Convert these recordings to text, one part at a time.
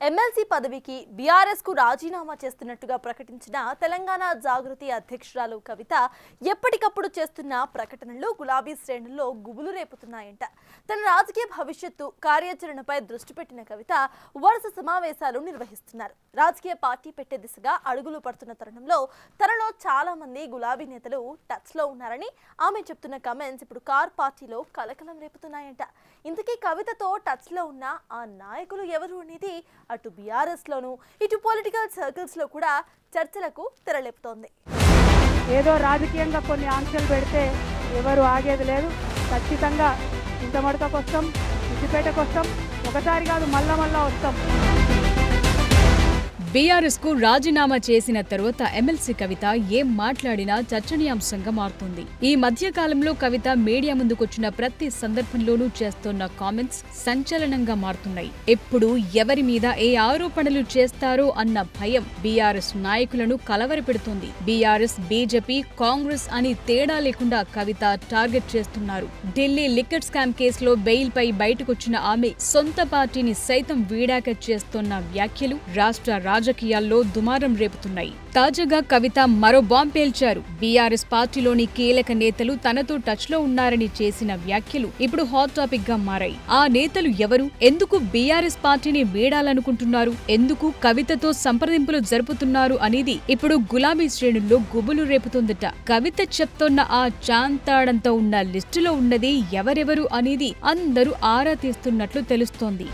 MLC పదవికి BRS కు రాజీనామా చేస్తున్నట్టుగా ప్రకటించిన తెలంగాణ జాగృతి అధ్యక్షురాలు కవిత ఎప్పటికప్పుడు చేస్తున్న ప్రకటనలు గులాబీ శ్రేణుల్లో గుబులు రేపుతున్నాయంట. తన రాజకీయ భవిష్యత్తు కార్యాచరణపై దృష్టి పెట్టిన కవిత వరుస సమావేశాలు నిర్వహిస్తున్నారు. రాజకీయ పార్టీ పెట్టే దిశగా అడుగులు పడుతున్న తరుణంలో తనలో చాలా మంది గులాబీ నేతలు టచ్ లో ఉన్నారని ఆమె చెప్తున్న కామెంట్స్ ఇప్పుడు కార్ పార్టీలో కలకలం రేపుతున్నాయంట. ఇంతకీ కవితతో టచ్ లో ఉన్న ఆ నాయకులు ఎవరు అనేది అటు బీఆర్ఎస్ లోను ఇటు పొలిటికల్ సర్కిల్స్ లో కూడా చర్చలకు తెరలేపుతోంది. ఏదో రాజకీయంగా కొన్ని ఆంక్షలు పెడితే ఎవరు ఆగేది లేదు. ఖచ్చితంగా ఇంతమడతకు వస్తాం, ఇంటిపేటకు వస్తాం, ఒకసారి కాదు మళ్ళా వస్తాం. బీఆర్ఎస్ కు రాజీనామా చేసిన తరువాత ఎమ్మెల్సీ కవిత ఏం మాట్లాడినా చర్చనీయాంశంగా మారుతుంది. ఈ మధ్య కాలంలో కవిత మీడియా ముందుకొచ్చిన ప్రతి సందర్భంలోనూ చేస్తున్న కామెంట్స్ సంచలనంగా మారుతున్నాయి. ఎప్పుడు ఎవరి మీద ఏ ఆరోపణలు చేస్తారో అన్న భయం బీఆర్ఎస్ నాయకులను కలవరపెడుతోంది. బీఆర్ఎస్, బీజేపీ, కాంగ్రెస్ అని తేడా లేకుండా కవిత టార్గెట్ చేస్తున్నారు. ఢిల్లీ లిక్కర్ స్కామ్ కేసులో బెయిల్ పై బయటకొచ్చిన ఆమె సొంత పార్టీని సైతం వీడాక చేస్తున్న వ్యాఖ్యలు రాష్ట్ర రాజకీయాల్లో దుమారం రేపుతున్నాయి. తాజాగా కవిత మరో బాంబ్ పేల్చారు. బీఆర్ఎస్ పార్టీలోని కీలక నేతలు తనతో టచ్ లో ఉన్నారని చేసిన వ్యాఖ్యలు ఇప్పుడు హాట్ టాపిక్ గా మారాయి. ఆ నేతలు ఎవరు? ఎందుకు బీఆర్ఎస్ పార్టీని వీడాలనుకుంటున్నారు? ఎందుకు కవితతో సంప్రదింపులు జరుపుతున్నారు అనేది ఇప్పుడు గులాబీ శ్రేణుల్లో గుబులు రేపుతుందట. కవిత చెప్తోన్న ఆ చాంతాడంతో ఉన్న లిస్టులో ఉన్నది ఎవరెవరు అనేది అందరూ ఆరా తీస్తున్నట్లు తెలుస్తోంది.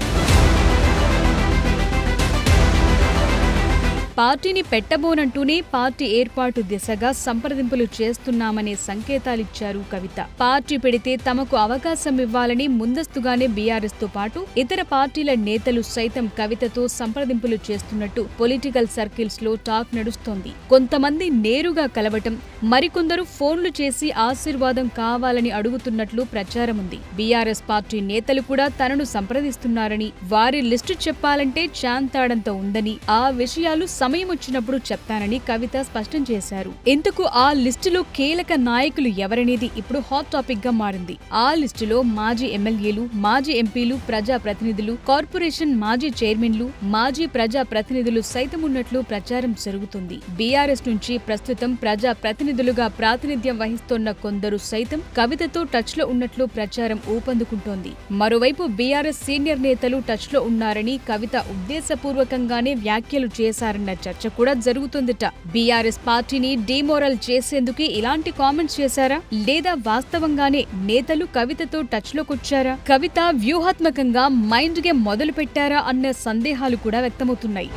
పార్టీని పెట్టబోనంటూనే పార్టీ ఏర్పాటు దిశగా సంప్రదింపులు చేస్తున్నామనే సంకేతాలిచ్చారు కవిత. పార్టీ పెడితే తమకు అవకాశం ఇవ్వాలని ముందస్తుగానే బీఆర్ఎస్ తో పాటు ఇతర పార్టీల నేతలు సైతం కవితతో సంప్రదింపులు చేస్తున్నట్టు పొలిటికల్ సర్కిల్స్ లో టాక్ నడుస్తోంది. కొంతమంది నేరుగా కలవటం, మరికొందరు ఫోన్లు చేసి ఆశీర్వాదం కావాలని అడుగుతున్నట్లు ప్రచారం ఉంది. బీఆర్ఎస్ పార్టీ నేతలు కూడా తనను సంప్రదిస్తున్నారని, వారి లిస్టు చెప్పాలంటే చాంతాడంతో ఉందని, ఆ విషయాలు సమయం వచ్చినప్పుడు చెప్తానని కవిత స్పష్టం చేశారు. ఇంతకు ఆ లిస్టులో కీలక నాయకులు ఎవరనేది ఇప్పుడు హాట్ టాపిక్ గా మారింది. ఆ లిస్టులో మాజీ ఎమ్మెల్యేలు, మాజీ ఎంపీలు, ప్రజా ప్రతినిధులు, కార్పొరేషన్ మాజీ చైర్మన్లు, మాజీ ప్రజా ప్రతినిధులు సైతం ఉన్నట్లు ప్రచారం జరుగుతుంది. బీఆర్ఎస్ నుంచి ప్రస్తుతం ప్రజా ప్రతినిధులుగా ప్రాతినిధ్యం వహిస్తోన్న కొందరు సైతం కవితతో టచ్ లో ఉన్నట్లు ప్రచారం ఊపందుకుంటోంది. మరోవైపు బీఆర్ఎస్ సీనియర్ నేతలు టచ్ లో ఉన్నారని కవిత ఉద్దేశపూర్వకంగానే వ్యాఖ్యలు చేశారన్న చర్చ కూడా జరుగుతుందట. బీఆర్ఎస్ పార్టీని డిమోరల్ చేసేందుకే ఇలాంటి కామెంట్స్ చేశారా, లేదా వాస్తవంగానే నేతలు కవితతో టచ్ లోకొచ్చారా? కవిత వ్యూహాత్మకంగా మైండ్ గేమ్ మొదలు పెట్టారా అన్న సందేహాలు కూడా వ్యక్తమవుతున్నాయి.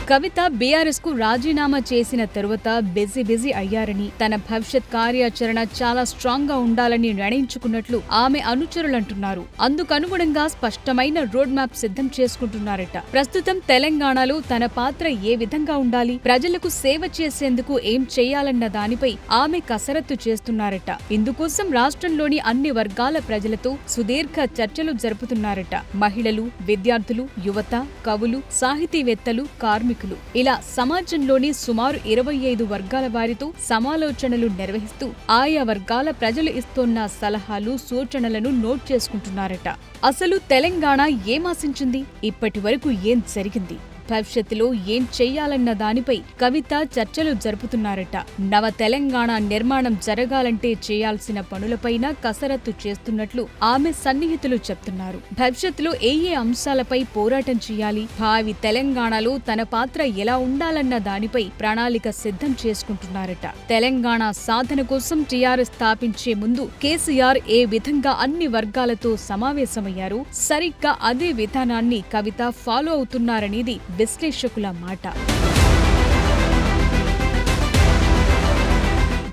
కవిత బీఆర్ఎస్ కు రాజీనామా చేసిన తరువాత బిజీ అయ్యారని, తన భవిష్యత్ కార్యాచరణ చాలా స్ట్రాంగ్ గా ఉండాలని నిర్ణయించుకున్నట్లు ఆమె అనుచరులంటున్నారు. అందుకనుగుణంగా స్పష్టమైన రోడ్ మ్యాప్ సిద్ధం చేసుకుంటున్నారట. ప్రస్తుతం తెలంగాణలో తన పాత్ర ఏ విధంగా ఉండాలి, ప్రజలకు సేవ చేసేందుకు ఏం చేయాలన్న దానిపై ఆమె కసరత్తు చేస్తున్నారట. ఇందుకోసం రాష్ట్రంలోని అన్ని వర్గాల ప్రజలతో సుదీర్ఘ చర్చలు జరుపుతున్నారట. మహిళలు, విద్యార్థులు, యువత, కవులు, సాహితీవేత్తలు, కార్మికులు ఇలా సమాజంలోని సుమారు 25 వర్గాల వారితో సమాలోచనలు నిర్వహిస్తూ ఆయా వర్గాల ప్రజలు ఇస్తోన్న సలహాలు, సూచనలను నోట్ చేసుకుంటున్నారట. అసలు తెలంగాణ ఏమాశించింది? ఇప్పటి వరకు ఏం జరిగింది? భవిష్యత్తులో ఏం చెయ్యాలన్న దానిపై కవిత చర్చలు జరుపుతున్నారట. నవ తెలంగాణ నిర్మాణం జరగాలంటే చేయాల్సిన పనులపైన కసరత్తు చేస్తున్నట్లు ఆమె సన్నిహితులు చెప్తున్నారు. భవిష్యత్తులో ఏ అంశాలపై పోరాటం చేయాలి, భావి తెలంగాణలో తన పాత్ర ఎలా ఉండాలన్న దానిపై ప్రణాళిక సిద్ధం చేసుకుంటున్నారట. తెలంగాణ సాధన కోసం టీఆర్ఎస్ స్థాపించే ముందు కేసీఆర్ ఏ విధంగా అన్ని వర్గాలతో సమావేశమయ్యారో సరిగ్గా అదే విధానాన్ని కవిత ఫాలో అవుతున్నారనేది విశ్లేషకుల మాట.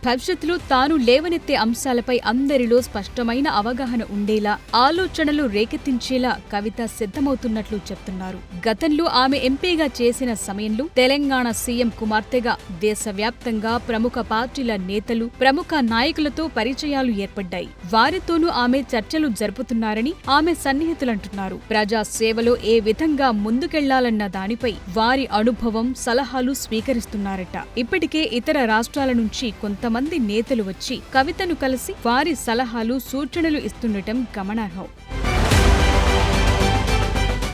భవిష్యత్తులో తాను లేవనెత్తే అంశాలపై అందరిలో స్పష్టమైన అవగాహన ఉండేలా, ఆలోచనలు రేకెత్తించేలా కవిత సిద్ధమవుతున్నట్లు చెప్తున్నారు. గతంలో ఆమె ఎంపీగా చేసిన సమయంలో తెలంగాణ సీఎం కుమార్తెగా దేశవ్యాప్తంగా ప్రముఖ పార్టీల నేతలు, ప్రముఖ నాయకులతో పరిచయాలు ఏర్పడ్డాయి. వారితోనూ ఆమె చర్చలు జరుపుతున్నారని ఆమె సన్నిహితులంటున్నారు. ప్రజా సేవలో ఏ విధంగా ముందుకెళ్లాలన్న దానిపై వారి అనుభవం, సలహాలు స్వీకరిస్తున్నారట. ఇప్పటికే ఇతర రాష్ట్రాల నుంచి కొంతమంది నేతలు వచ్చి కవితను కలిసి వారి సలహాలు, సూచనలు ఇస్తుండటం గమనార్హం.